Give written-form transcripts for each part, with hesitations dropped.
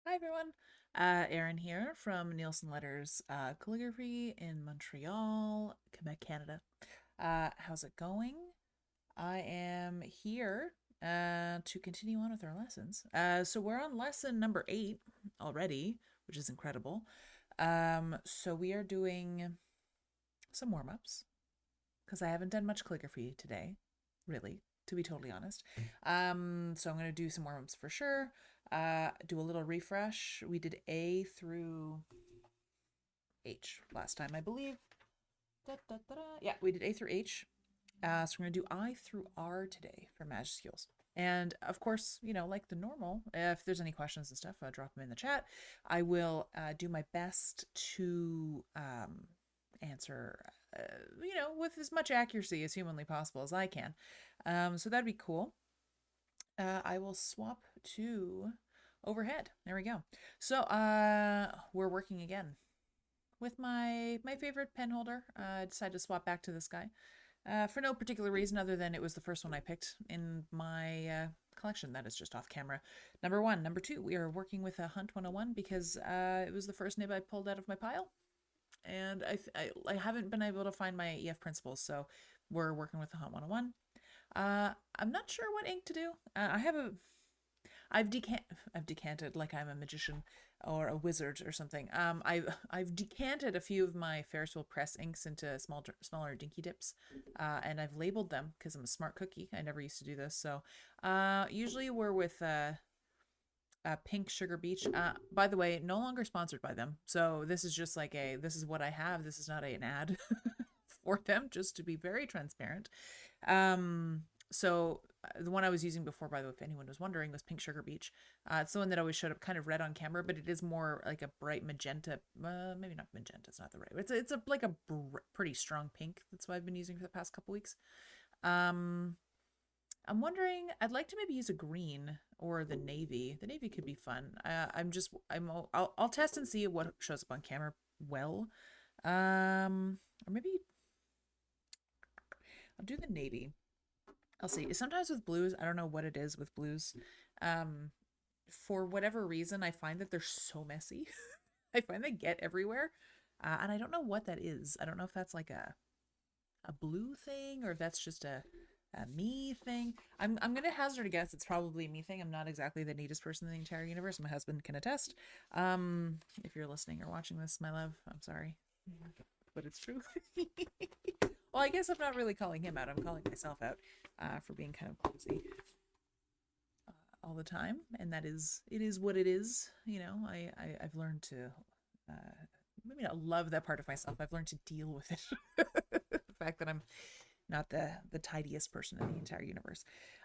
Hi everyone, Erin here from Nielsen Letters Calligraphy in Montreal, Quebec, Canada. How's it going? I am here to continue on with our lessons. So we're on lesson number 8 already, which is incredible. So we are doing some warm-ups because I haven't done much calligraphy today, really, to be totally honest. So I'm going to do some warm-ups for sure. Do a little refresh. We did A through H last time, I believe. Da, da, da, da. Yeah, we did A through H. So we're going to do I through R today for majuscules. And of course, like the normal, if there's any questions and stuff, drop them in the chat. I will do my best to answer, with as much accuracy as humanly possible as I can. So that'd be cool. I will swap to overhead. There we go. So we're working again with my favorite pen holder. I decided to swap back to this guy for no particular reason other than it was the first one I picked in my collection. That is just off camera. Number one. Number two, we are working with a Hunt 101 because it was the first nib I pulled out of my pile. And I haven't been able to find my EF principles, so we're working with the Hunt 101. I'm not sure what ink to do. I've decanted like I'm a magician or a wizard or something. I've decanted a few of my Ferris wheel press inks into smaller dinky dips, and I've labeled them because I'm a smart cookie. I never used to do this, so usually we're with Pink Sugar Beach. By the way, no longer sponsored by them. So this is just like this is what I have. This is not an ad for them, just to be very transparent. So the one I was using before, by the way, if anyone was wondering, was Pink Sugar Beach. It's the one that always showed up kind of red on camera, but it is more like a bright magenta. Maybe not magenta. It's not the right. It's like a pretty strong pink. That's what I've been using for the past couple weeks. Um, I'm wondering, I'd like to maybe use a green or the navy. The navy could be fun. I'll test and see what shows up on camera well. Or maybe I'll do the navy. I'll see. Sometimes with blues, I don't know what it is with blues. Um, for whatever reason, I find that they're so messy. I find they get everywhere. And I don't know what that is. I don't know if that's like a blue thing or if that's just a me thing. I'm gonna hazard a guess. It's probably a me thing. I'm not exactly the neatest person in the entire universe. My husband can attest. If you're listening or watching this, my love, I'm sorry, but it's true. Well, I guess I'm not really calling him out. I'm calling myself out for being kind of clumsy all the time, and it is what it is. I've learned to maybe not love that part of myself. I've learned to deal with it. The fact that I'm not the tidiest person in the entire universe.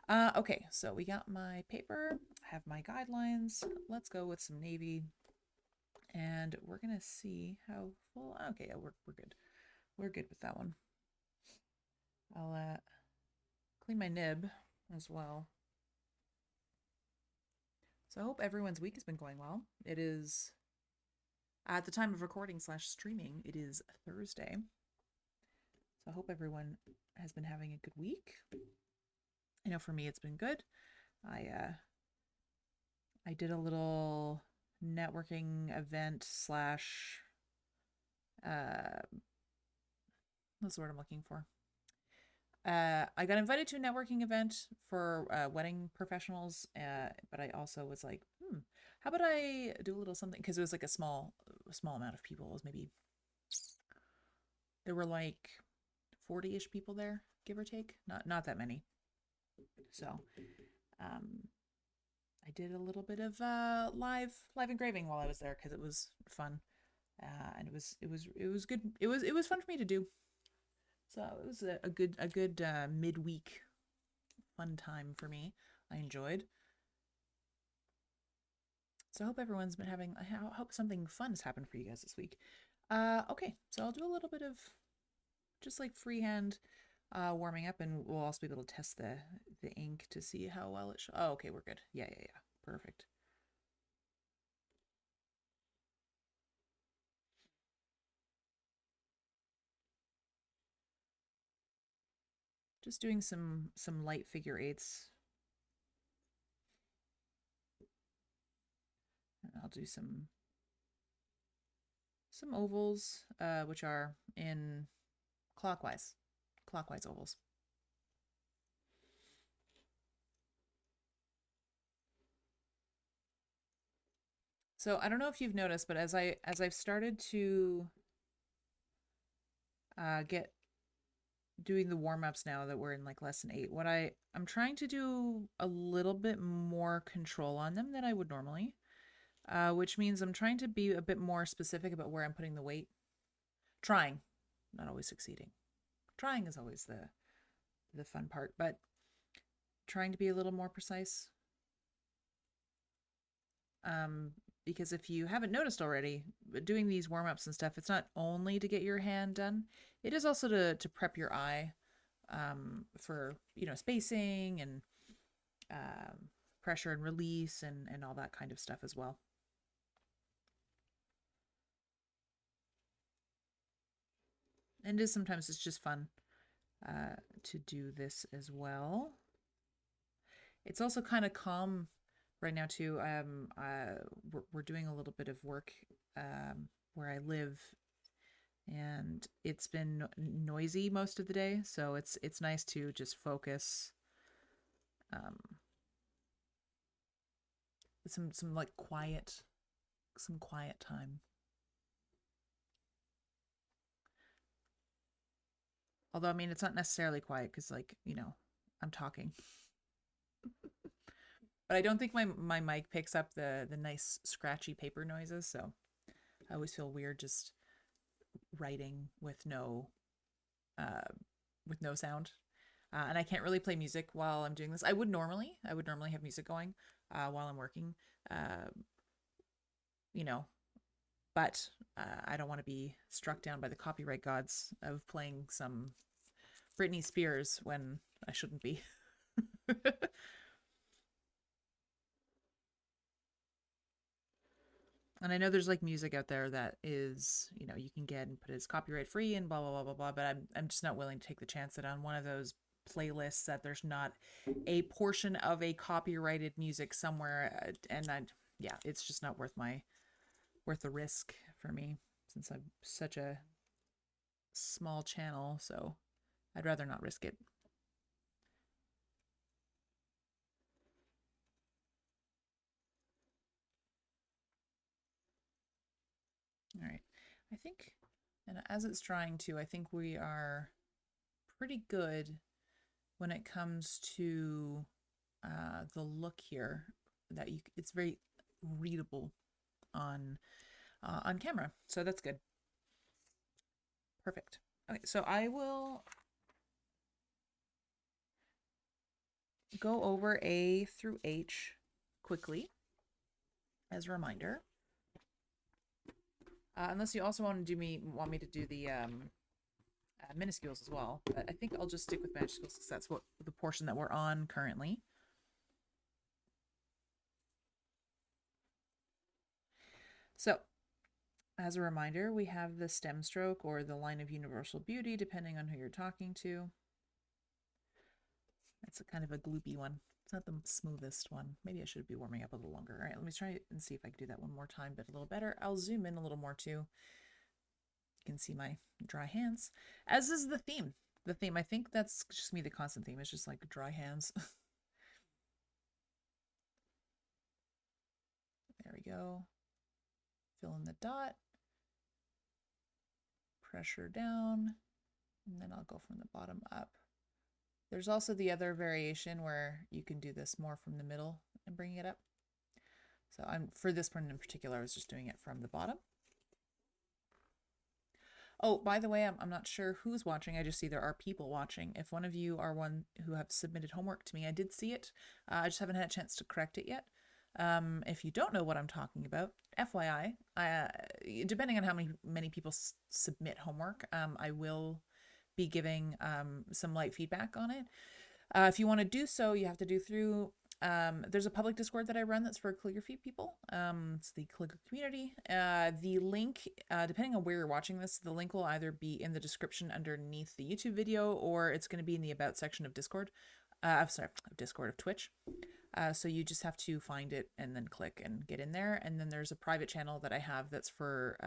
Okay, so we got my paper, I have my guidelines. Let's go with some navy, and we're gonna see how full. Okay, yeah, we're good. We're good with that one. I'll clean my nib as well. So I hope everyone's week has been going well. It is at the time of recording slash streaming. It is Thursday. So I hope everyone has been having a good week. I know for me it's been good. I did a little networking event slash what's the word I'm looking for? I got invited to a networking event for wedding professionals, but I also was like, how about I do a little something? Because it was like a small amount of people. It was maybe there were like 40-ish people there, give or take. Not that many. So, um, I did a little bit of live engraving while I was there because it was fun, and it was good. It was fun for me to do. So it was a good midweek fun time for me. I enjoyed. So I hope everyone's been having. I hope something fun has happened for you guys this week. Okay, so I'll do a little bit of just like freehand warming up, and we'll also be able to test the ink to see how well it. Oh, okay, we're good. Yeah, yeah, yeah, perfect. Just doing some light figure eights. I'll do some ovals, which are in clockwise ovals. So I don't know if you've noticed, but as I've started to get doing the warm-ups now that we're in like lesson 8, what I'm trying to do a little bit more control on them than I would normally, which means I'm trying to be a bit more specific about where I'm putting the weight. Trying, not always succeeding. Trying is always the fun part, but trying to be a little more precise. Because if you haven't noticed already, doing these warm-ups and stuff, it's not only to get your hand done, it is also to prep your eye for, spacing and pressure and release and all that kind of stuff as well. And sometimes it's just fun to do this as well. It's also kind of calm right now too. We're doing a little bit of work where I live, and it's been noisy most of the day, so it's nice to just focus. Some like quiet time. Although, I mean, it's not necessarily quiet because, like, I'm talking. But I don't think my mic picks up the nice scratchy paper noises, so I always feel weird just writing with no sound. And I can't really play music while I'm doing this. I would normally have music going while I'm working, but I don't want to be struck down by the copyright gods of playing some Britney Spears when I shouldn't be. And I know there's like music out there that is, you can get and put it as copyright free and blah, blah, blah, blah, blah. But I'm just not willing to take the chance that on one of those playlists that there's not a portion of a copyrighted music somewhere. Yeah, it's just not worth the risk for me, since I'm such a small channel. So I'd rather not risk it. All right. I think, and as it's drying too, I think we are pretty good when it comes to the look here. It's very readable on camera, so that's good. Perfect. Okay, so I will go over A through H quickly as a reminder. Unless you also want me to do the minuscules as well. But I think I'll just stick with majuscules because that's what the portion that we're on currently. So, as a reminder, we have the stem stroke or the line of universal beauty, depending on who you're talking to. That's a kind of a gloopy one. It's not the smoothest one. Maybe I should be warming up a little longer. All right, let me try and see if I can do that one more time, but a little better. I'll zoom in a little more too. You can see my dry hands, as is the theme. The theme, I think that's just me, the constant theme. It's just like dry hands. There we go. Fill in the dot. Pressure down. And then I'll go from the bottom up. There's also the other variation where you can do this more from the middle and bring it up. So for this one in particular, I was just doing it from the bottom. Oh, by the way, I'm not sure who's watching. I just see there are people watching. If one of you are one who have submitted homework to me, I did see it. I just haven't had a chance to correct it yet. If you don't know what I'm talking about, FYI, depending on how many people submit homework, I will be giving some light feedback on it. If you want to do so, you have to do through there's a public Discord that I run that's for calligraphy people. It's the calligraphy community. The link, depending on where you're watching this, the link will either be in the description underneath the YouTube video, or it's going to be in the about section of Discord. Of Twitch. So you just have to find it and then click and get in there. And then there's a private channel that I have that's for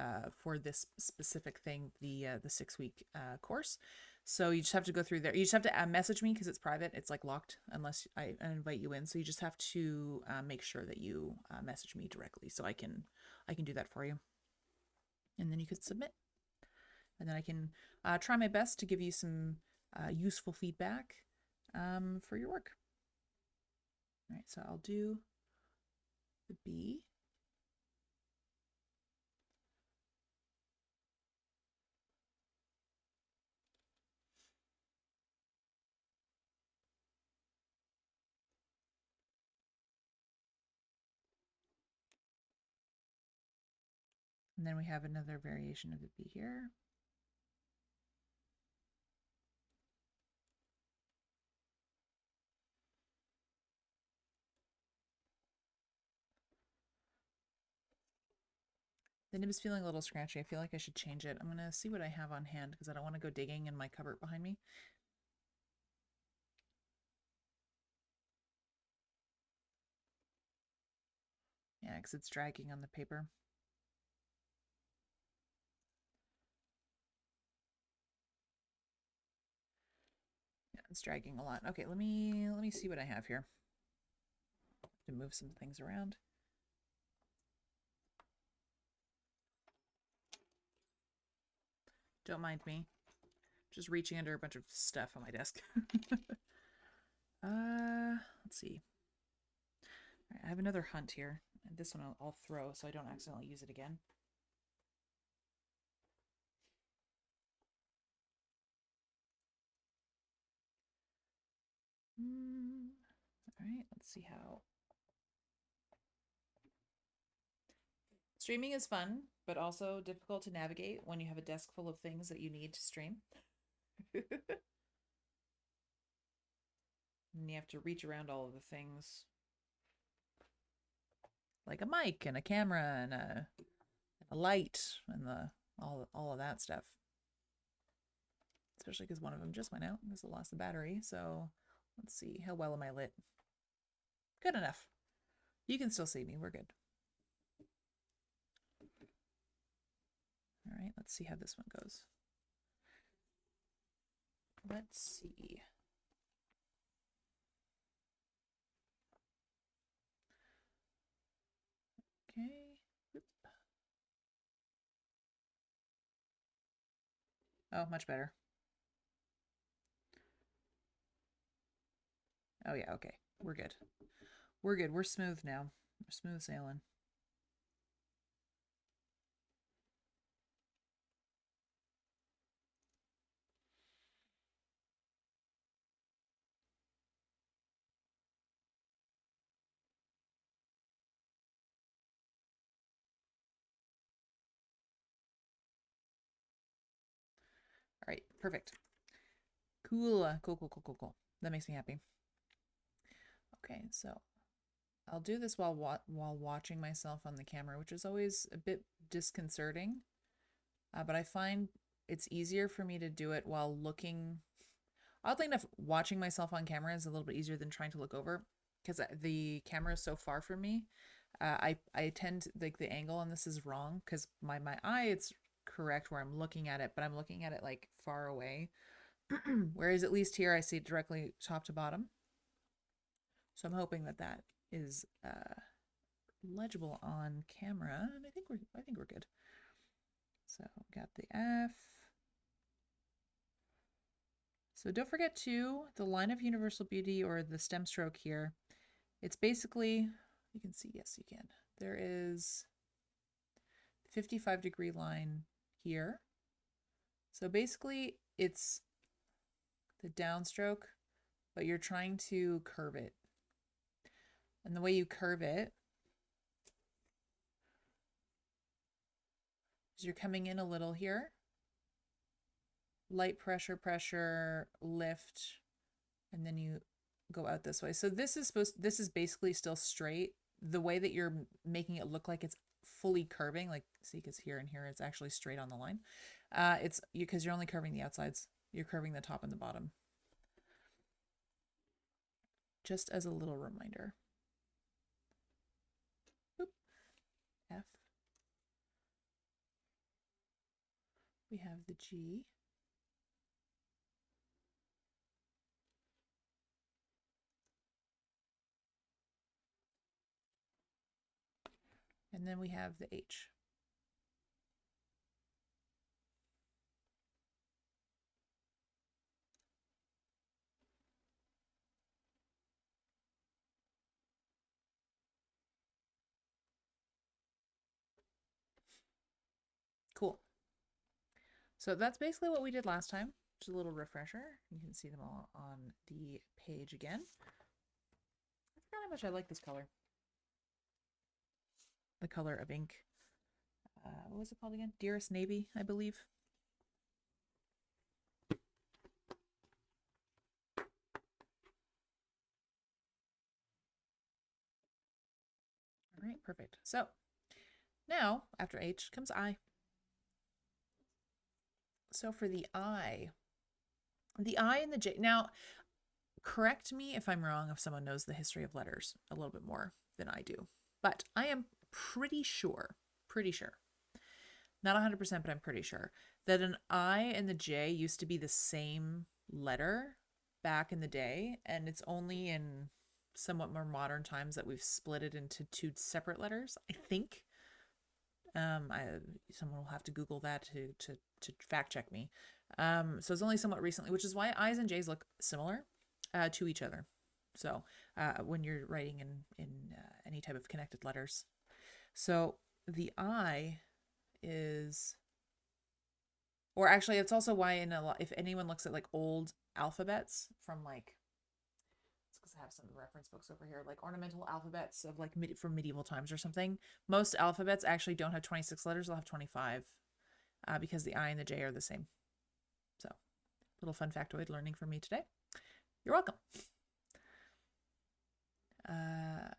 this specific thing, the 6-week course. So you just have to go through there. You just have to message me because it's private. It's like locked unless I invite you in. So you just have to make sure that you message me directly so I can do that for you. And then you can submit. And then I can try my best to give you some useful feedback for your work. All right, so I'll do the B. And then we have another variation of the B here. The nib is feeling a little scratchy. I feel like I should change it. I'm going to see what I have on hand because I don't want to go digging in my cupboard behind me. Yeah, because it's dragging on the paper. Yeah, it's dragging a lot. Okay, let me see what I have here. I have to move some things around. Don't mind me. Just reaching under a bunch of stuff on my desk. Let's see. All right, I have another hunt here. And this one I'll throw so I don't accidentally use it again. All right, let's see how. Streaming is fun, but also difficult to navigate when you have a desk full of things that you need to stream. And you have to reach around all of the things. Like a mic and a camera and a light and all of that stuff. Especially because one of them just went out because it lost the battery. So let's see, how well am I lit? Good enough. You can still see me. We're good. All right, let's see how this one goes. Let's see. Okay. Oop. Oh, much better. Oh yeah, okay. We're good. We're good. We're smooth now. We're smooth sailing. All right, perfect. Cool. Cool. That makes me happy. Okay, so I'll do this while watching myself on the camera, which is always a bit disconcerting. But I find it's easier for me to do it while looking. Oddly enough, watching myself on camera is a little bit easier than trying to look over because the camera is so far from me. I tend like the angle on this is wrong because my eye it's correct where I'm looking at it, but I'm looking at it like far away. Whereas at least here I see it directly top to bottom. So I'm hoping that that is legible on camera, and I think we're good. So got the F. So don't forget too, the line of universal beauty or the stem stroke here. It's basically, you can see, yes, you can. There is 55-degree line here. So basically it's the downstroke, but you're trying to curve it. And the way you curve it is you're coming in a little here. Light pressure, lift, and then you go out this way. So this is basically still straight. The way that you're making it look like it's fully curving, like see, because here and here it's actually straight on the line. It's because you're only curving the outsides. You're curving the top and the bottom. Just as a little reminder. F. We have the G. And then we have the H. Cool. So that's basically what we did last time. Just a little refresher. You can see them all on the page again. I forgot how much I like this color. The color of ink. What was it called again? Dearest Navy, I believe. All right, perfect. So now after H comes I. So for the I and the J. Now, correct me if I'm wrong, if someone knows the history of letters a little bit more than I do. But I am pretty sure, not 100%, but I'm pretty sure that an I and the J used to be the same letter back in the day. And it's only in somewhat more modern times that we've split it into two separate letters, I think. Someone will have to Google that to fact check me. So it's only somewhat recently, which is why I's and J's look similar to each other. So when you're writing in any type of connected letters. So the I is, or actually it's also why in a lot, if anyone looks at like old alphabets from like, because I have some reference books over here, like ornamental alphabets of like from medieval times or something. Most alphabets actually don't have 26 letters; they'll have 25, because the I and the J are the same. So, little fun factoid learning from me today. You're welcome.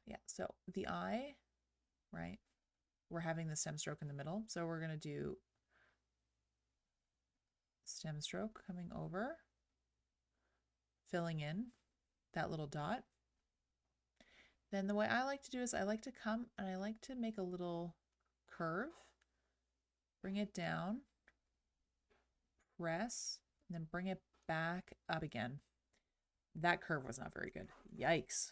Yeah. So the I, right? We're having the stem stroke in the middle, so we're gonna do stem stroke coming over, filling in that little dot. Then the way I like to do is I like to come and I like to make a little curve, bring it down, press, and then bring it back up again. That curve was not very good. Yikes.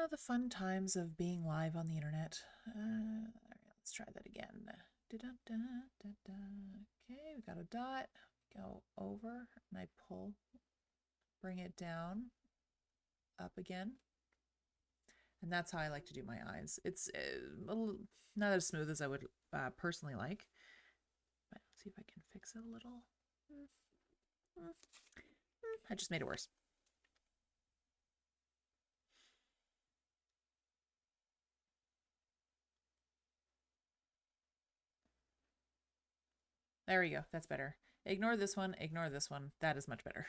The fun times of being live on the internet. All right, let's try that again. Okay, we got a dot. Go over and I pull, bring it down, up again. And that's how I like to do my eyes. It's not as smooth as I would personally like. But let's see if I can fix it a little. I just made it worse. There we go. That's better. Ignore this one. Ignore this one. That is much better.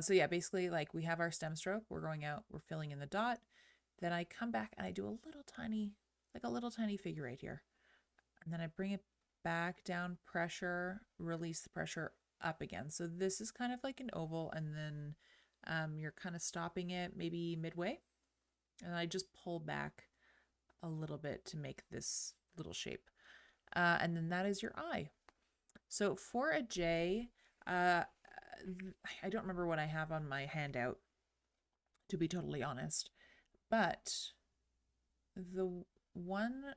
So yeah, basically like we have our stem stroke. We're going out. We're filling in the dot. Then I come back and I do a little tiny, like a little tiny figure eight here. And then I bring it back down, pressure, release the pressure, up again. So this is kind of like an oval, and then you're kind of stopping it maybe midway. And I just pull back a little bit to make this little shape. And then that is your I. So for a J, I don't remember what I have on my handout, to be totally honest. But the one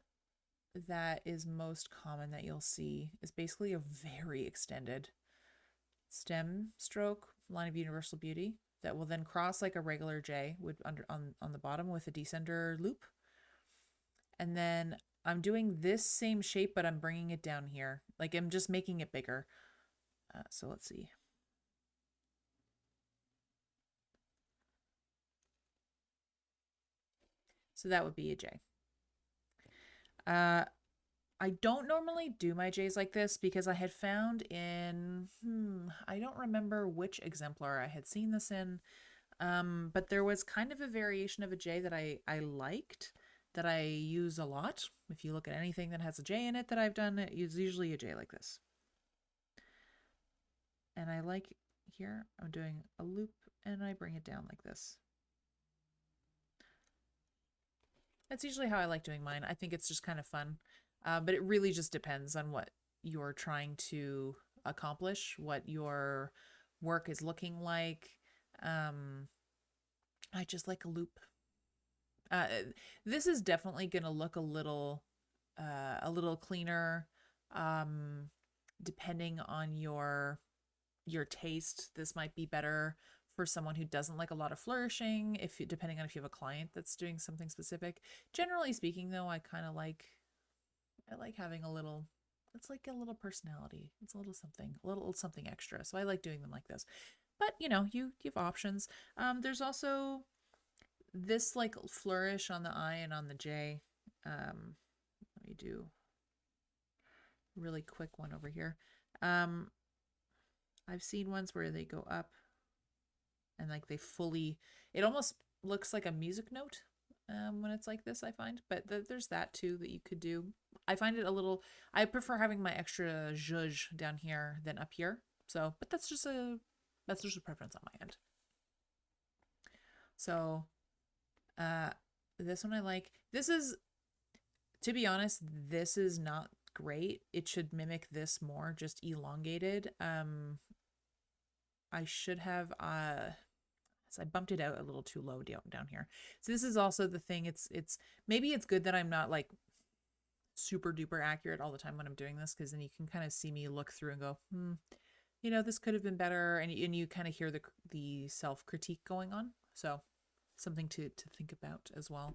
that is most common that you'll see is basically a very extended stem stroke, line of universal beauty, that will then cross like a regular J would on the bottom with a descender loop. And then I'm doing this same shape, but I'm bringing it down here. Like I'm just making it bigger. So let's see. So that would be a J. I don't normally do my J's like this because I had found in, I don't remember which exemplar I had seen this in, but there was kind of a variation of a J that I liked, that I use a lot. If you look at anything that has a J in it that I've done, it's usually a J like this. And I like here, I'm doing a loop and I bring it down like this. That's usually how I like doing mine. I think it's just kind of fun. But it really just depends on what you're trying to accomplish, what your work is looking like. Um, I just like a loop. Uh, this is definitely going to look a little cleaner, um, depending on your taste. This might be better for someone who doesn't like a lot of flourishing, if depending on if you have a client that's doing something specific. Generally speaking, though, I like having a little. It's like a little personality. It's a little something extra. So I like doing them like this. But you have options. There's also this like flourish on the I and on the J. Let me do a really quick one over here. Um, I've seen ones where they go up and like it almost looks like a music note when it's like this, I find. But there's that too that you could do. I find it I prefer having my extra zhuzh down here than up here. So, but that's just a preference on my end. So, uh, this one I like. To be honest, this is not great. It should mimic this more, just elongated. I should have so I bumped it out a little too low down here. So this is also the thing. It's maybe it's good that I'm not like super duper accurate all the time when I'm doing this, because then you can kind of see me look through and go, this could have been better, and you kind of hear the self critique going on. So something to think about as well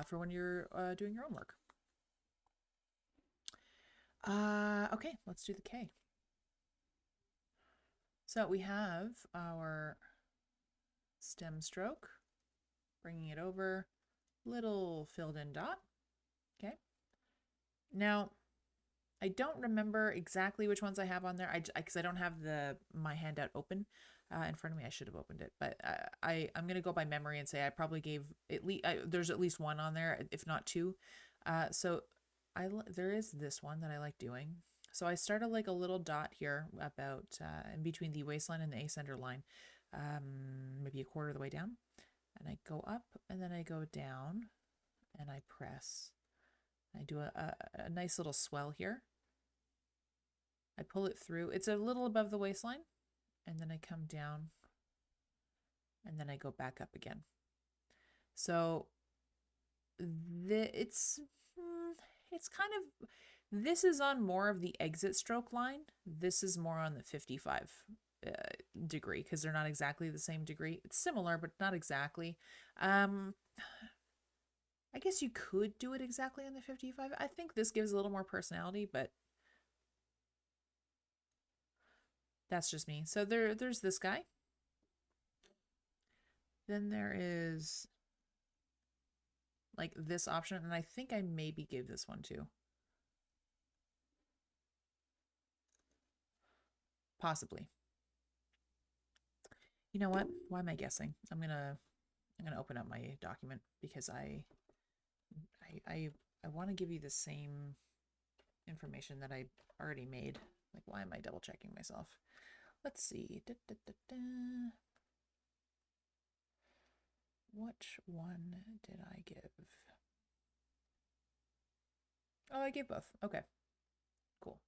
for when you're doing your own work. Okay, let's do the K. So we have our stem stroke, bringing it over, little filled in dot. Okay. Now, I don't remember exactly which ones I have on there. Because I don't have my handout open in front of me. I should have opened it, but I'm gonna go by memory and say I probably gave there's at least one on there, if not two. So there is this one that I like doing. So I started like a little dot here about in between the waistline and the ascender line, maybe a quarter of the way down, and I go up and then I go down and I press. I do a nice little swell here. I pull it through. It's a little above the waistline, and then I come down, and then I go back up again. So it's kind of, this is on more of the exit stroke line. This is more on the 55 degree, because they're not exactly the same degree. It's similar, but not exactly. I guess you could do it exactly on the 55. I think this gives a little more personality, but that's just me. So there's this guy. Then there is like this option, and I think I maybe gave this one too. Possibly. You know what? Why am I guessing? I'm gonna open up my document, because I want to give you the same information that I already made. Like, why am I double checking myself? Let's see. Which one did I give? Oh, I gave both. Okay, cool.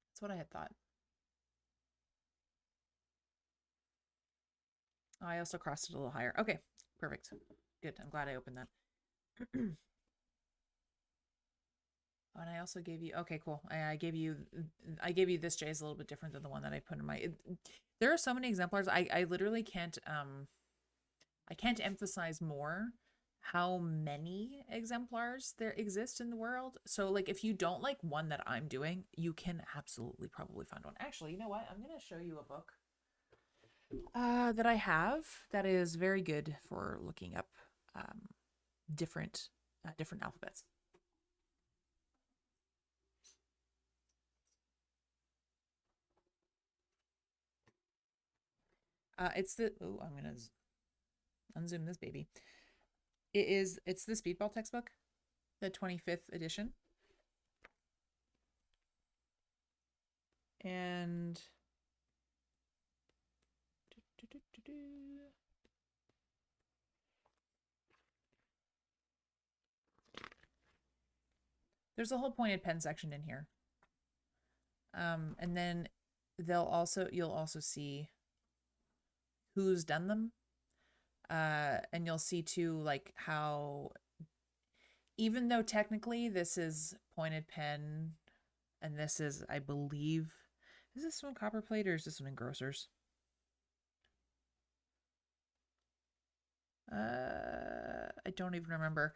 That's what I had thought. Oh, I also crossed it a little higher. Okay, perfect. Good. I'm glad I opened that. Oh, and I also gave you, okay, cool. I gave you this J is a little bit different than the one that I put in my, there are so many exemplars. I literally can't emphasize more how many exemplars there exist in the world. So like, if you don't like one that I'm doing, you can absolutely probably find one. Actually, you know what? I'm going to show you a book that I have that is very good for looking up different alphabets. It's I'm gonna unzoom this baby. It's the Speedball textbook, the 25th edition. And There's a whole pointed pen section in here. And then you'll also see who's done them. And you'll see too, like how, even though technically this is pointed pen and this is, I believe, is this one Copperplate or is this one Engrossers? I don't even remember.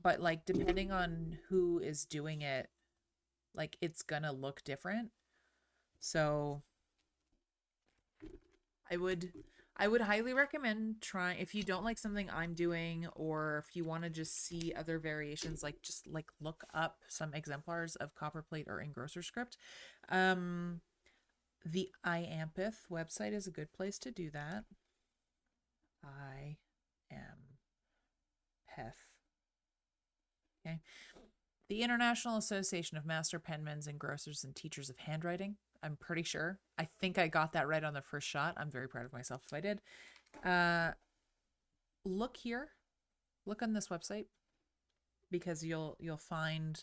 But like depending on who is doing it, like it's gonna look different. So I would highly recommend trying, if you don't like something I'm doing, or if you want to just see other variations, like just like look up some exemplars of Copperplate or Engrosser script. The IAMPITH website is a good place to do that. I am Peth. Okay. The International Association of Master Penmen, Engrossers, and Teachers of Handwriting. I'm pretty sure. I think I got that right on the first shot. I'm very proud of myself if I did. Look here. Look on this website, because you'll find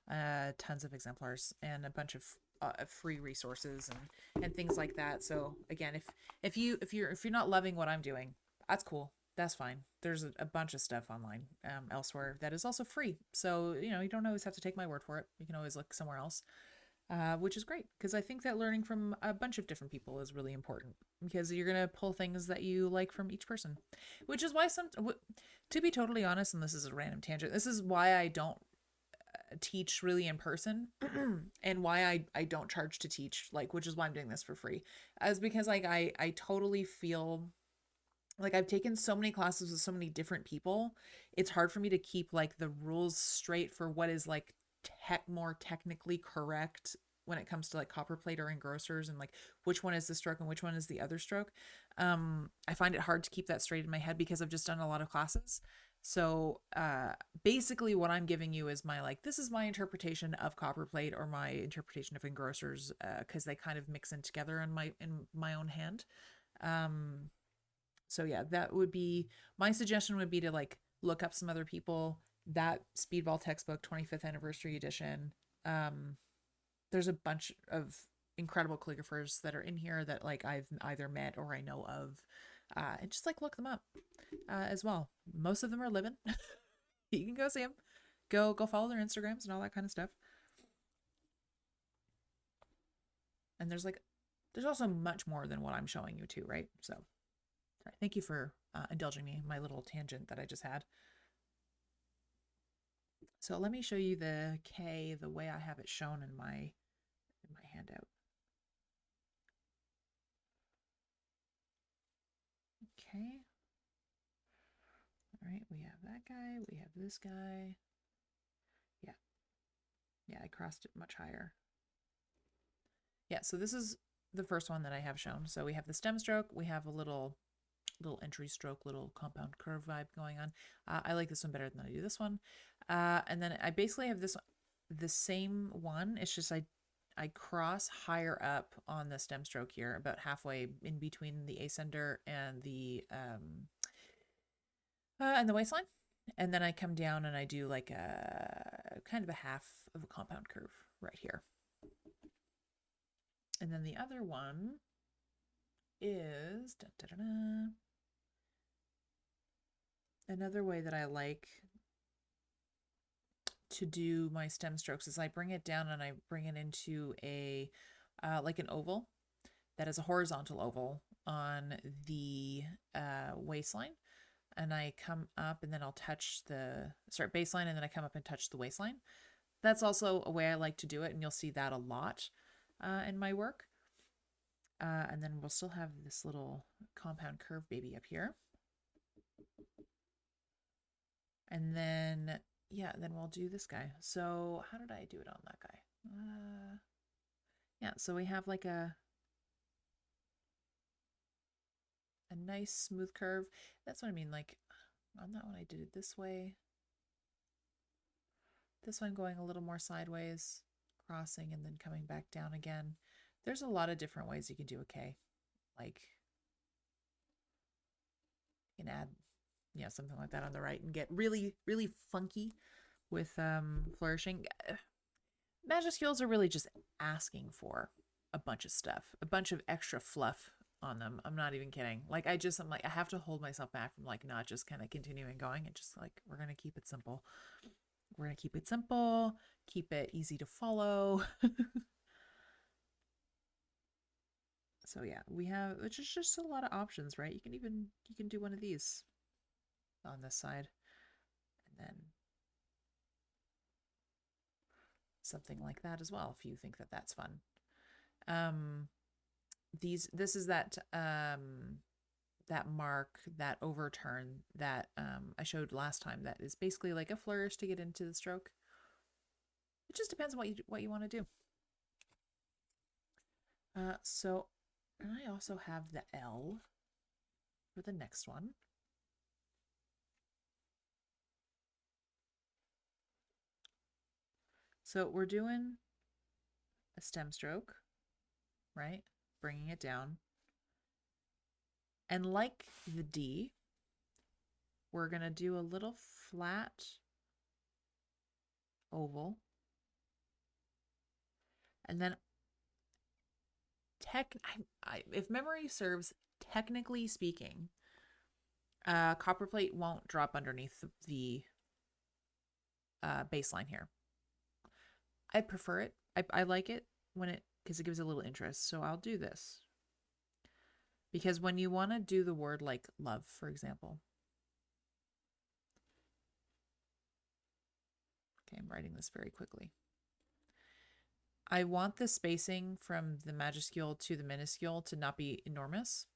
tons of exemplars and a bunch of free resources and things like that. So again, if you're not loving what I'm doing, that's cool. That's fine. There's a bunch of stuff online elsewhere that is also free. So, you don't always have to take my word for it. You can always look somewhere else, which is great, because I think that learning from a bunch of different people is really important, because you're going to pull things that you like from each person, which is why to be totally honest, and this is a random tangent, this is why I don't teach really in person and why I don't charge to teach, like, which is why I'm doing this for free, as because like I totally feel like I've taken so many classes with so many different people. It's hard for me to keep like the rules straight for what is like more technically correct when it comes to like copperplate or engrossers, and like which one is the stroke and which one is the other stroke. I find it hard to keep that straight in my head because I've just done a lot of classes. So basically what I'm giving you is my, like, this is my interpretation of copperplate or my interpretation of engrossers, because they kind of mix in together in my own hand. So yeah, that would be my suggestion, would be to like look up some other people. That Speedball textbook 25th anniversary edition. There's a bunch of incredible calligraphers that are in here that like I've either met or I know of. And just like look them up as well. Most of them are living. You can go see them. Go follow their Instagrams and all that kind of stuff. And there's also much more than what I'm showing you too, right? So thank you for indulging me in my little tangent that I just had. So let me show you the K the way I have it shown in my handout. Okay. All right, we have that guy, we have this guy. Yeah. Yeah, I crossed it much higher. Yeah, so this is the first one that I have shown. So we have the stem stroke, we have a little entry stroke, little compound curve vibe going on. I like this one better than I do this one. And then I basically have the same one. It's just I cross higher up on the stem stroke here, about halfway in between the ascender and the waistline. And then I come down and I do like a kind of a half of a compound curve right here. And then the other one is another way that I like to do my stem strokes is I bring it down and I bring it into a like an oval that is a horizontal oval on the waistline, and I come up and then I'll touch the baseline, and then I come up and touch the waistline. That's also a way I like to do it, and you'll see that a lot in my work. And then we'll still have this little compound curve baby up here. And then, yeah, then we'll do this guy. So how did I do it on that guy? Yeah, so we have like a nice smooth curve. That's what I mean. Like on that one, I did it this way. This one going a little more sideways, crossing and then coming back down again. There's a lot of different ways you can do a K. Like you can add, something like that on the right and get really, really funky. with flourishing. Majuscules are really just asking for a bunch of stuff, a bunch of extra fluff on them. I'm not even kidding. Like I'm like, I have to hold myself back from like not just kind of continuing going and just like, we're going to keep it simple. We're going to keep it simple, keep it easy to follow. So yeah, we have, which is just a lot of options, right? You can do one of these on this side and then something like that as well, if you think that that's fun. This is that that mark, that overturn that I showed last time. That is basically like a flourish to get into the stroke. It just depends on what you want to do. So I also have the L for the next one. So we're doing a stem stroke, right? Bringing it down. And like the D, we're going to do a little flat oval. And then if memory serves, technically speaking, Copperplate won't drop underneath the baseline here. I prefer it. I like it because it gives a little interest. So I'll do this. Because when you want to do the word like love, for example. Okay, I'm writing this very quickly. I want the spacing from the majuscule to the minuscule to not be enormous.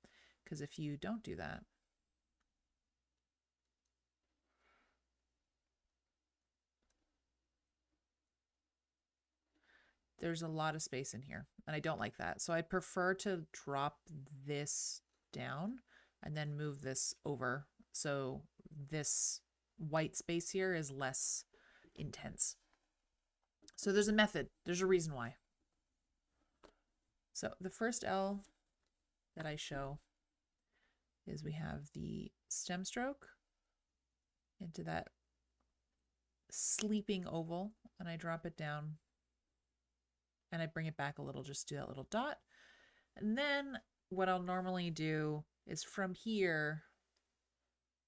Because if you don't do that, there's a lot of space in here, and I don't like that. So I prefer to drop this down and then move this over. So this white space here is less intense. So there's a method. There's a reason why. So the first L that I show is we have the stem stroke into that sleeping oval, and I drop it down and I bring it back a little, just do that little dot. And then what I'll normally do is from here,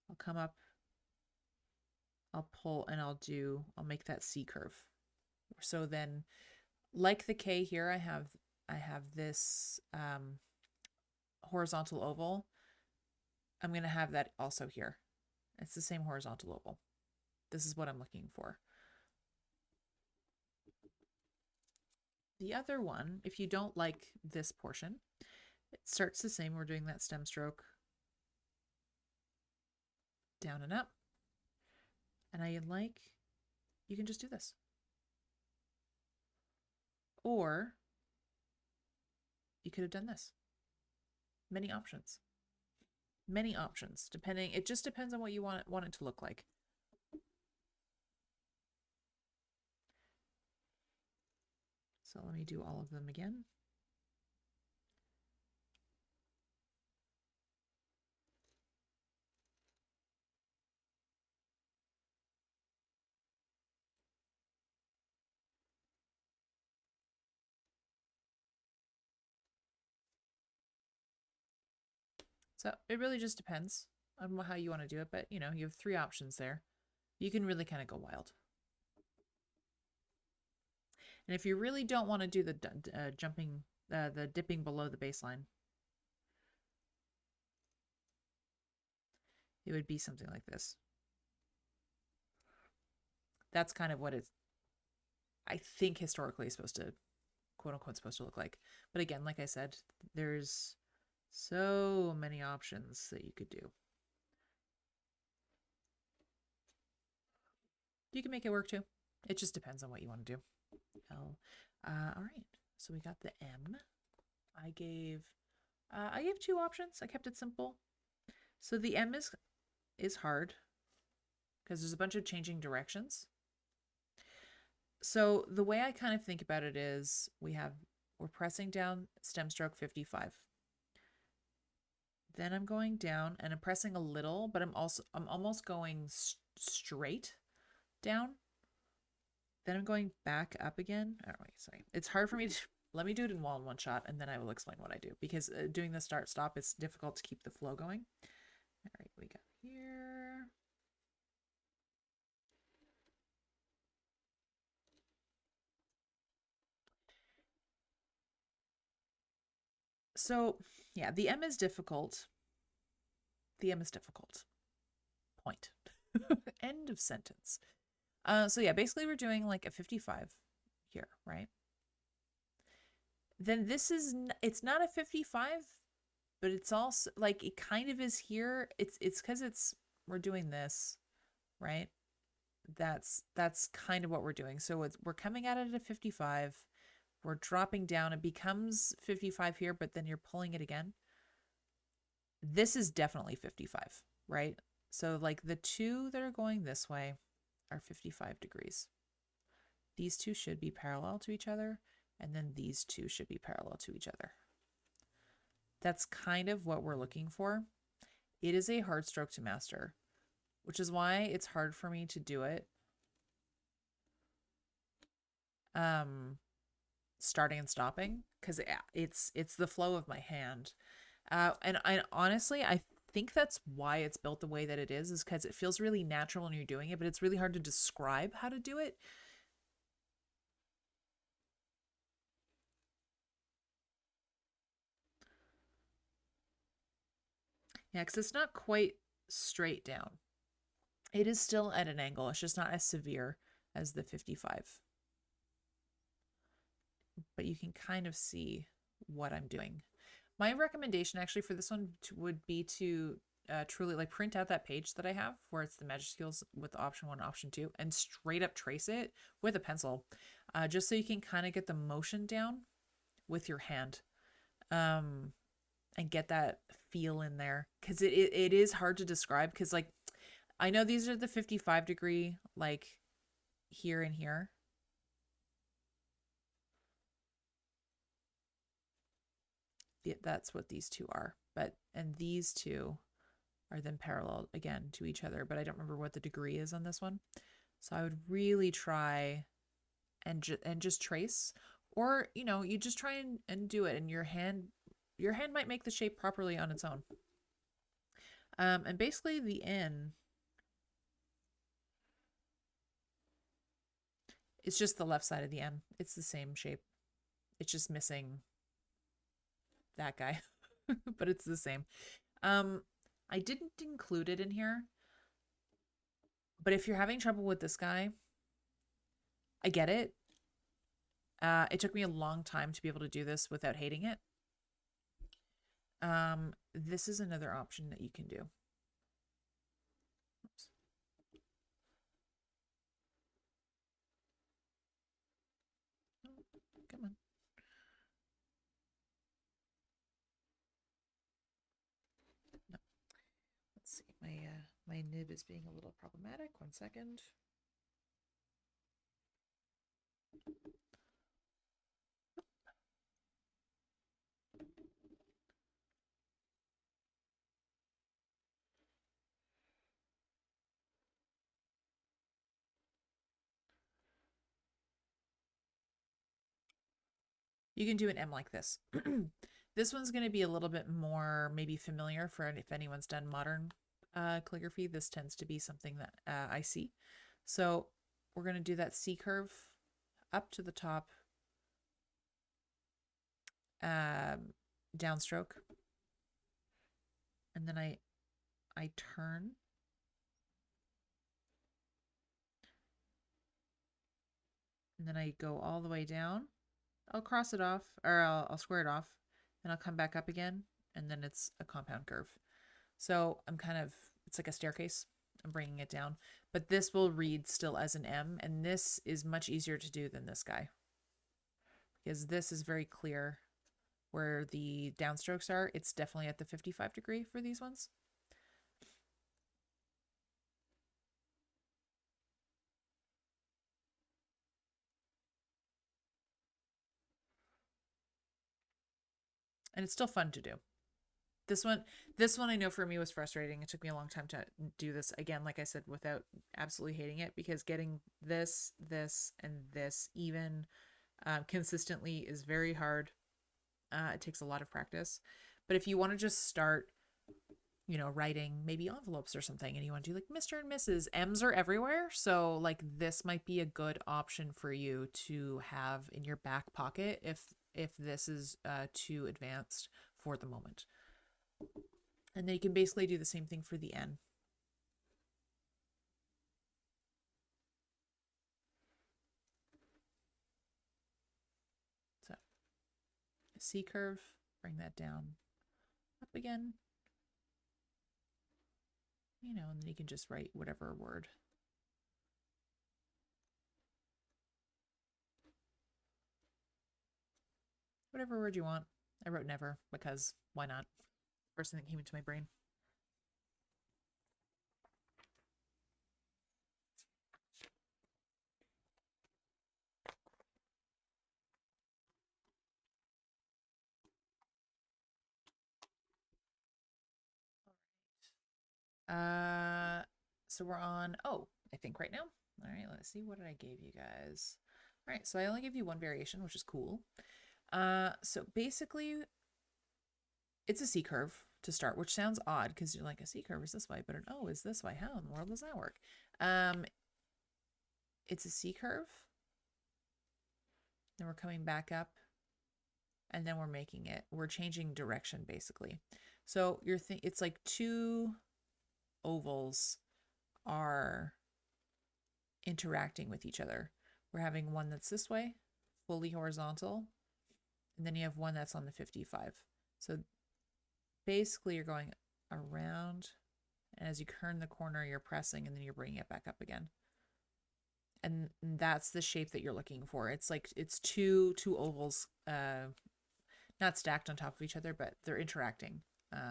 I'll come up, I'll pull, and I'll make that C curve. So then, like the K here, I have this horizontal oval. I'm going to have that also here. It's the same horizontal oval. This is what I'm looking for. The other one, if you don't like this portion, it starts the same. We're doing that stem stroke down and up. And you can just do this. Or you could have done this. Many options. Many options, depending. It just depends on what you want it to look like. So let me do all of them again. So it really just depends on how you want to do it, but you have 3 options there. You can really kind of go wild. And if you really don't want to do the the dipping below the baseline, it would be something like this. That's kind of what I think historically is supposed to, quote unquote, supposed to look like. But again, like I said, there's so many options that you could do. You can make it work too. It just depends on what you want to do. All right. So we got the M. I gave 2 options. I kept it simple. So the M is hard because there's a bunch of changing directions. So the way I kind of think about it is we're pressing down stem stroke 55. Then I'm going down and I'm pressing a little, but I'm almost going straight down. Then I'm going back up again. Oh, wait, sorry. It's hard for me to, let me do it in one shot and then I will explain what I do because doing the start stop is difficult to keep the flow going. All right, we got here. So yeah, the M is difficult. The M is difficult. Point. End of sentence. So yeah, basically we're doing like a 55 here, right? Then this is, it's not a 55, but it's also like, it kind of is here. It's because we're doing this, right? That's kind of what we're doing. So we're coming at it at 55. We're dropping down. It becomes 55 here, but then you're pulling it again. This is definitely 55, right? So like the two that are going this way are 55 degrees. These two should be parallel to each other, and then these two should be parallel to each other. That's kind of what we're looking for. It is a hard stroke to master, which is why it's hard for me to do it. Starting and stopping, because it's the flow of my hand. And I honestly, I think that's why it's built the way that it is because it feels really natural when you're doing it, but it's really hard to describe how to do it. Yeah, because it's not quite straight down. It is still at an angle. It's just not as severe as the 55. But you can kind of see what I'm doing. My recommendation actually for this one would be to truly like print out that page that I have where it's the majuscules with option 1, option 2, and straight up trace it with a pencil, just so you can kind of get the motion down with your hand, and get that feel in there, because it is hard to describe, because like I know these are the 55 degree like here and here. That's what these two are, and these two are then parallel again to each other, but I don't remember what the degree is on this one. So I would really try and just trace, or you just try and do it, and your hand might make the shape properly on its own. And basically the N, it's just the left side of the M. It's the same shape. It's just missing that guy, but it's the same. I didn't include it in here, but if you're having trouble with this guy, I get it. It took me a long time to be able to do this without hating it. This is another option that you can do. Oops. Oh, come on. No. Let's see. My nib is being a little problematic. 1 second. You can do an M like this. This one's going to be a little bit more maybe familiar for if anyone's done modern calligraphy. This tends to be something that I see. So we're going to do that C curve up to the top, downstroke, and then I turn, and then I go all the way down. I'll cross it off, or I'll square it off, and I'll come back up again, and then it's a compound curve. So I'm kind of, it's like a staircase. I'm bringing it down, but this will read still as an M, and this is much easier to do than this guy, because this is very clear where the downstrokes are. It's definitely at the 55 degree for these ones. And it's still fun to do. This one I know for me was frustrating. It took me a long time to do this again, like I said, without absolutely hating it, because getting this, and this even consistently is very hard. It takes a lot of practice. But if you want to just start, writing maybe envelopes or something, and you want to do like Mr. and Mrs. M's are everywhere. So like this might be a good option for you to have in your back pocket if this is too advanced for the moment. And then you can basically do the same thing for the N. So C curve, bring that down, up again, and then you can just write whatever word. Whatever word you want. I wrote never because why not? First thing that came into my brain. So we're on, I think right now. All right, let's see. What did I give you guys? All right, so I only gave you one variation, which is cool. So basically, it's a C curve to start, which sounds odd because you're like, a C curve is this way, but an O is this way. How in the world does that work? It's a C curve. Then we're coming back up, and then we're changing direction basically. So it's like two ovals are interacting with each other. We're having one that's this way, fully horizontal, and then you have one that's on the 55. So basically you're going around, and as you turn the corner, you're pressing, and then you're bringing it back up again. And that's the shape that you're looking for. It's like it's two ovals, not stacked on top of each other, but they're interacting.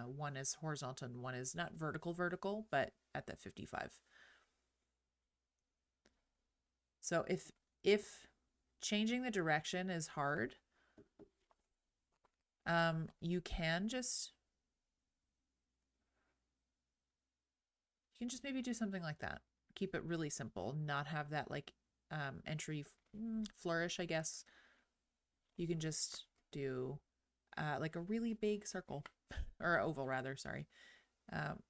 One is horizontal and one is not vertical, but at that 55. So if changing the direction is hard, you can just maybe do something like that. Keep it really simple, not have that like entry flourish, I guess. You can just do like a really big circle or oval rather, sorry.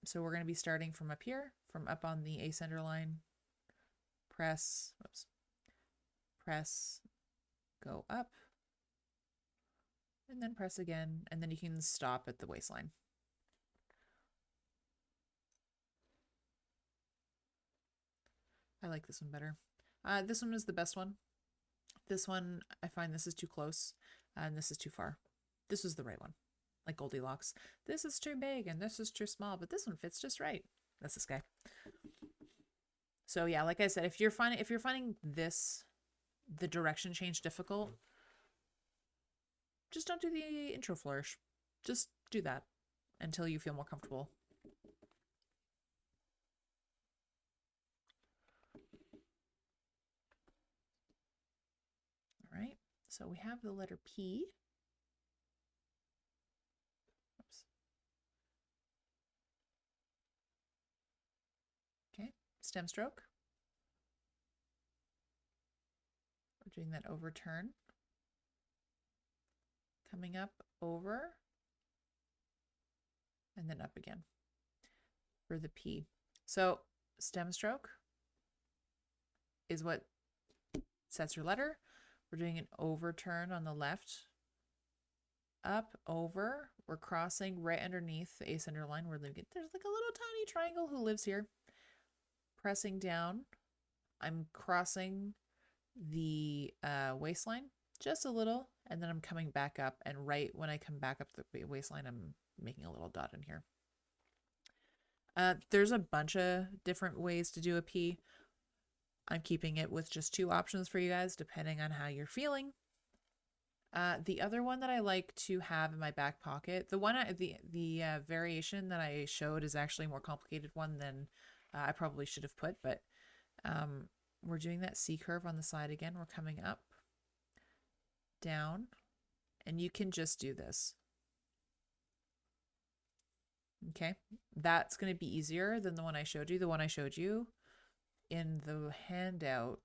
So we're going to be starting from up here, from up on the ascender line, press, go up, and then press again, and then you can stop at the waistline. I like this one better. This one is the best one. This one, I find this is too close, and this is too far. This was the right one, like Goldilocks. This is too big, and this is too small, but this one fits just right. That's this guy. So yeah, like I said, if you're finding the direction change difficult, just don't do the intro flourish. Just do that until you feel more comfortable. All right, so we have the letter P. Oops. Okay, stem stroke. We're doing that overturn. Coming up, over, and then up again for the P. So stem stroke is what sets your letter. We're doing an overturn on the left, up, over. We're crossing right underneath the ascender line. There's like a little tiny triangle who lives here. Pressing down. I'm crossing the waistline just a little, and then I'm coming back up, and right when I come back up the waistline, I'm making a little dot in here. There's a bunch of different ways to do a P. I'm keeping it with just two options for you guys, depending on how you're feeling. The other one that I like to have in my back pocket, the variation that I showed is actually a more complicated one than I probably should have put, but we're doing that C curve on the side again. We're coming up, down, and you can just do this. Okay, that's going to be easier than the one I showed you. The one I showed you in the handout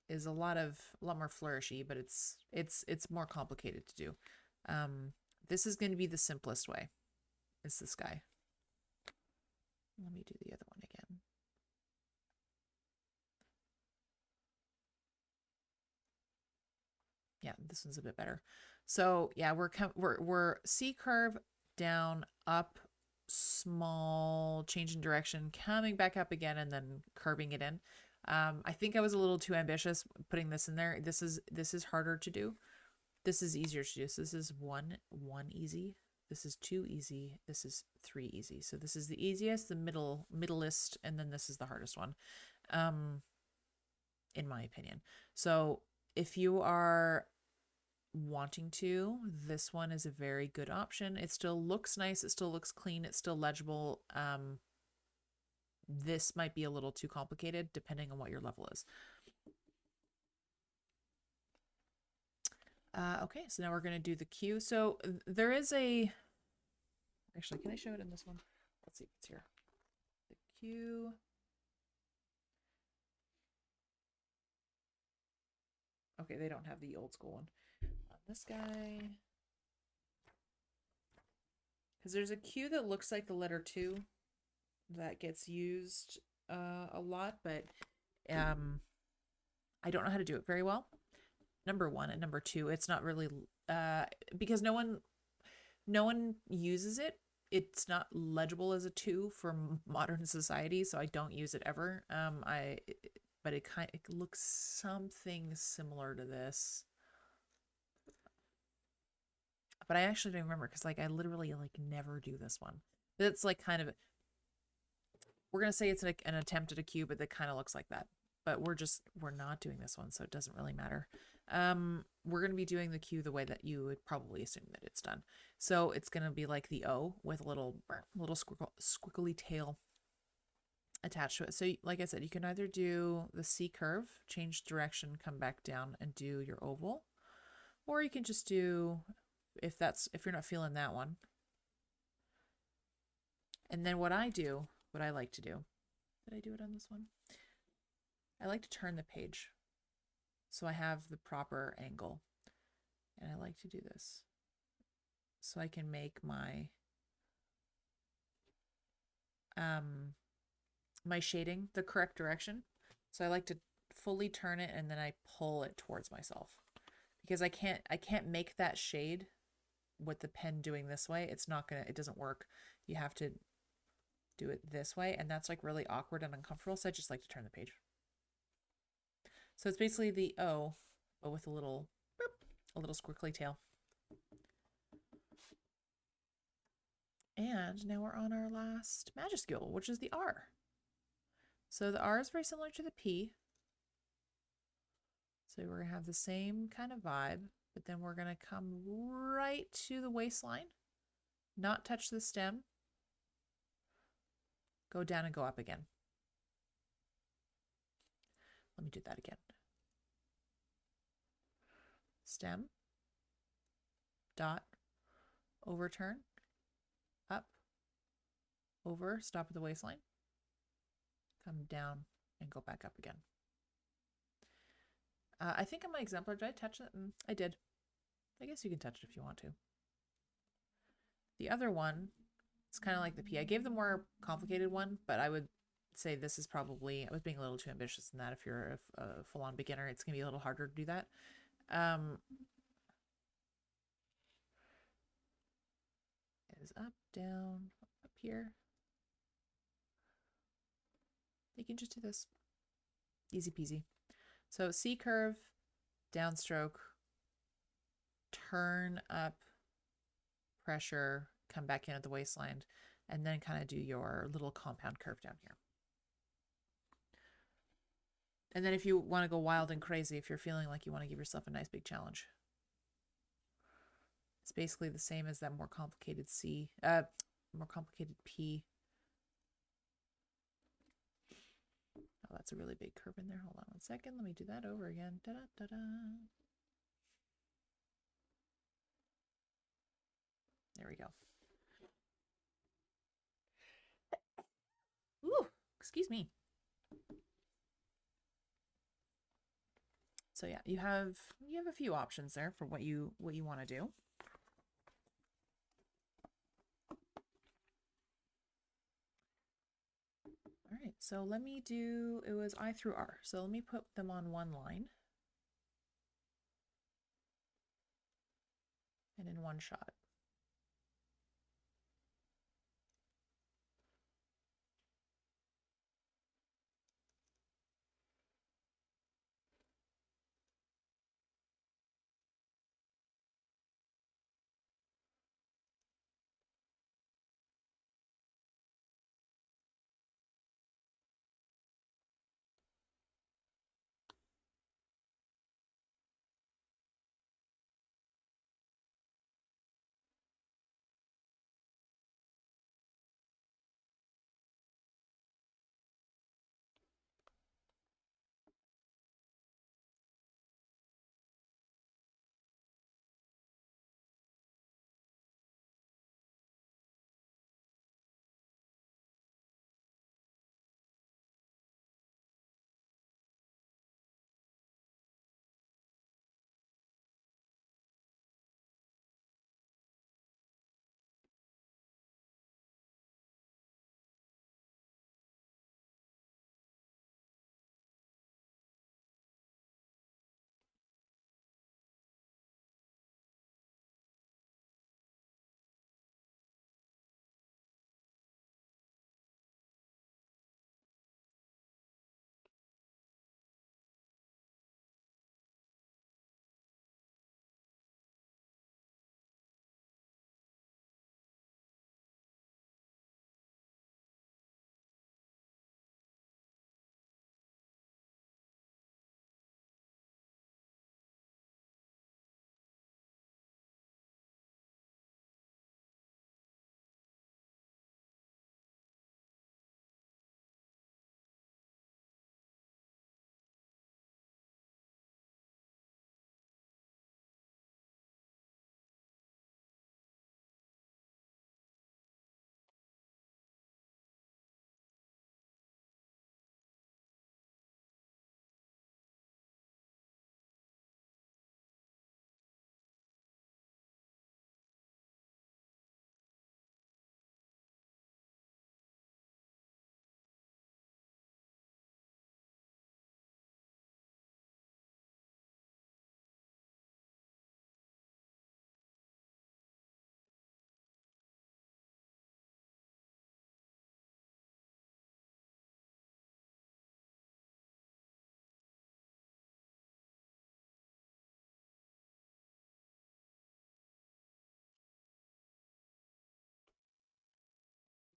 is a lot more flourishy, but it's more complicated to do. This is going to be the simplest way. It's this guy. Let me do the other one again. Yeah, this one's a bit better. So yeah, we're C curve down, up, small, change in direction, coming back up again, and then curving it in. I think I was a little too ambitious putting this in there. This is harder to do. This is easier to do. So this is one easy. This is 2 easy. This is 3 easy. So this is the easiest, the middleist, and then this is the hardest one, in my opinion. So if you are wanting to, this one is a very good option. It still looks nice. It still looks clean. It's still legible. This might be a little too complicated depending on what your level is. Okay, so now we're going to do the Q. So there is a, actually, can I show it in this one? Let's see if it's here. The Q. Okay, they don't have the old school one. This guy. Because there's a Q that looks like the letter 2 that gets used a lot, but I don't know how to do it very well. Number 1 and number 2, it's not really because no one uses it. It's not legible as a 2 for modern society, so I don't use it ever. But it looks something similar to this. But I actually don't remember because I literally never do this one. It's kind of, we're gonna say it's an attempt at a Q, but that kind of looks like that. But we're not doing this one, so it doesn't really matter. We're going to be doing the Q the way that you would probably assume that it's done. So it's going to be like the O with a little squiggly tail attached to it. So like I said, you can either do the C curve, change direction, come back down and do your oval, or you can just do, if you're not feeling that one. And then what I like to do, did I do it on this one? I like to turn the page so I have the proper angle, and I like to do this so I can make my my shading the correct direction. So I like to fully turn it and then I pull it towards myself, because I can't make that shade with the pen doing this way. It doesn't work. You have to do it this way, and that's really awkward and uncomfortable. So I just like to turn the page. So it's basically the O, but with a little squiggly tail. And now we're on our last majuscule, which is the R. So the R is very similar to the P. So we're going to have the same kind of vibe, but then we're going to come right to the waistline, not touch the stem, go down and go up again. Let me do that again. Stem, dot, overturn, up, over, stop at the waistline, come down and go back up again. I think in my exemplar, did I touch it? I did. I guess you can touch it if you want to. The other one, it's kind of like the P. I gave the more complicated one, but I would say this is probably, I was being a little too ambitious in that. If you're a full-on beginner, it's going to be a little harder to do that. It is up, down, up here. You can just do this. Easy peasy. So C curve, downstroke, turn up, pressure, come back in at the waistline, and then kind of do your little compound curve down here. And then if you want to go wild and crazy, if you're feeling like you want to give yourself a nice big challenge, it's basically the same as that more complicated C, more complicated P. Oh, that's a really big curve in there. Hold on 1 second. Let me do that over again. Da -da -da -da. There we go. Ooh, excuse me. So yeah, you have a few options there for what you want to do. All right, so let me do, it was I through R. So let me put them on one line and in one shot.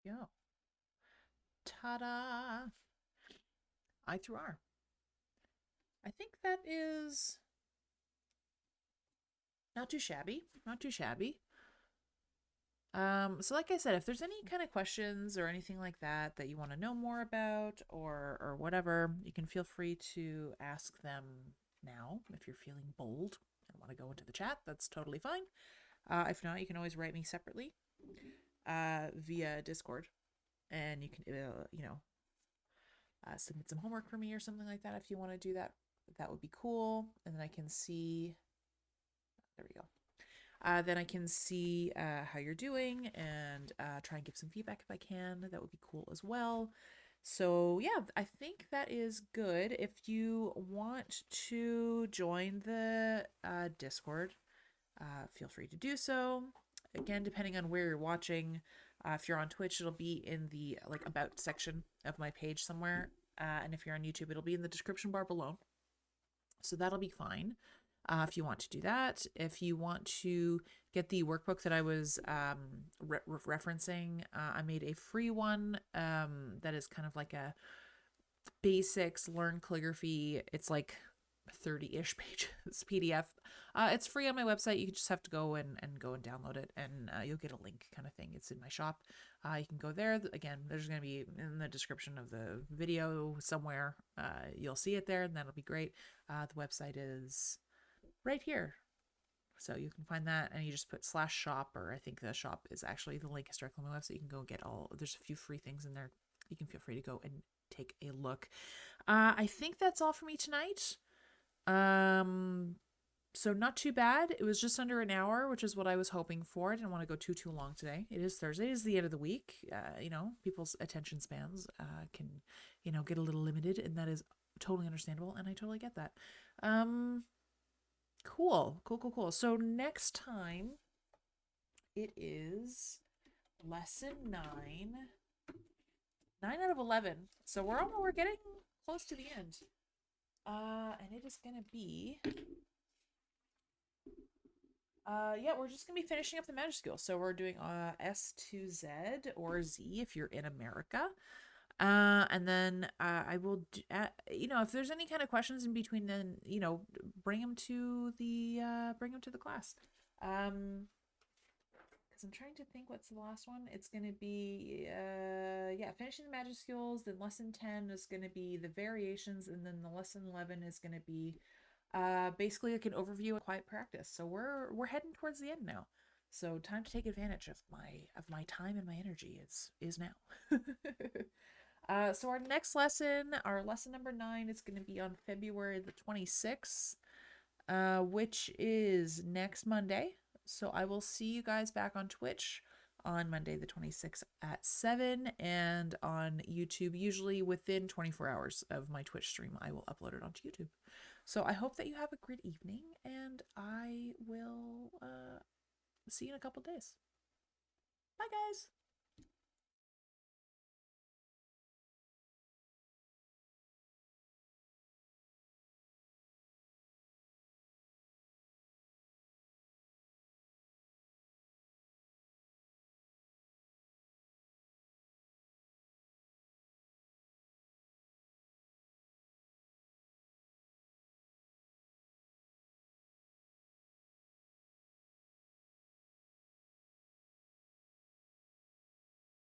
Yeah. Ta-da! I through R. I think that is not too shabby. Not too shabby. So like I said, if there's any kind of questions or anything like that that you want to know more about or whatever, you can feel free to ask them now if you're feeling bold and want to go into the chat. That's totally fine. If not, you can always write me separately via Discord, and you can submit some homework for me or something like that if you want to do that. That would be cool. And then I can see. There we go. Then I can see how you're doing and try and give some feedback if I can. That would be cool as well. So yeah, I think that is good. If you want to join the Discord, feel free to do so. Again, depending on where you're watching, if you're on Twitch, it'll be in the about section of my page somewhere. And if you're on YouTube, it'll be in the description bar below. So that'll be fine. If you want to do that, if you want to get the workbook that I was referencing, I made a free one that is kind of like a basics learn calligraphy. It's like 30-ish pages PDF. It's free on my website. You just have to go and go and download it, and you'll get a link kind of thing. It's in my shop. You can go there. Again, there's going to be in the description of the video somewhere. You'll see it there, and that'll be great. The website is right here. So you can find that, and you just put /shop, or I think the shop is actually the link is directly on my website. You can go get there's a few free things in there. You can feel free to go and take a look. I think that's all for me tonight. So not too bad. It was just under an hour, which is what I was hoping for. I didn't want to go too long today. It is Thursday. It is the end of the week. People's attention spans can, get a little limited, and that is totally understandable, and I totally get that. Cool. So next time it is lesson 9 out of 11. So we're getting close to the end. And it is gonna be we're just gonna be finishing up the majuscules. So we're doing S to Z, or Z if you're in America. And then I will, if there's any kind of questions in between, then bring them to the class. Because I'm trying to think what's the last one. It's gonna be finishing the majuscules. Then lesson 10 is gonna be the variations, and then the lesson 11 is gonna be basically like an overview of quiet practice. So we're heading towards the end now. So time to take advantage of my time and my energy is now. So our next lesson, our lesson number 9, is going to be on February the 26th, which is next Monday. So I will see you guys back on Twitch on Monday the 26th at 7, and on YouTube usually within 24 hours of my Twitch stream. I will upload it onto YouTube. So I hope that you have a great evening, and I will see you in a couple days. Bye, guys.